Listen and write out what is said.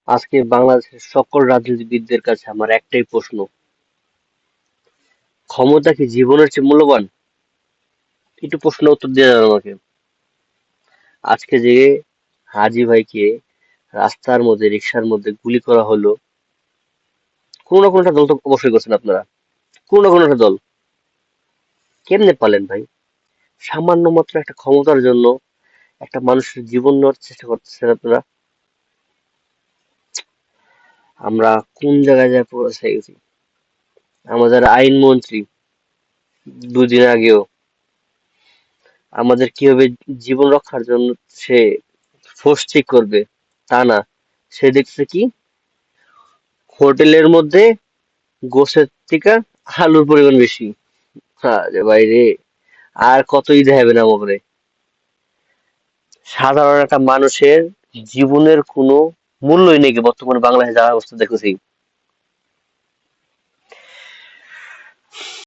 আজকে বাংলাদেশের সকল রাজনীতিবিদদের কাছে আমার একটাই প্রশ্ন, ক্ষমতা কি জীবনের চেয়ে মূল্যবান? একটু প্রশ্ন উত্তর দিয়ে যান আমাকে। আজকে যে হাজি ভাইকে রাস্তার মধ্যে রিক্সার মধ্যে গুলি করা হলো, কোনো না কোনো একটা দল তো অবশ্যই করছেন আপনারা, কোনো না কোনো একটা দল। কেমনে পালেন ভাই? সামান্য মাত্র একটা ক্ষমতার জন্য একটা মানুষের জীবন নেওয়ার চেষ্টা করতেছেন আপনারা। আমরা কোন জায়গায় যায় পৌঁছে গেছি? আমাদের আইনমন্ত্রী দুদিন আগেও আমাদের কিভাবে জীবন রক্ষার জন্য সে ফোর্স ঠিক করবে তা না, সে দেখছে কি হোটেলের মধ্যে গোছের থেকে আলুর পরিমাণ বেশি। আরে ভাই রে, আর কতই দেখাবে না আমাকে। সাধারণ একটা মানুষের জীবনের কোনো মূল্যই নেই বর্তমানে বাংলাদেশে যা অবস্থা দেখতেছি।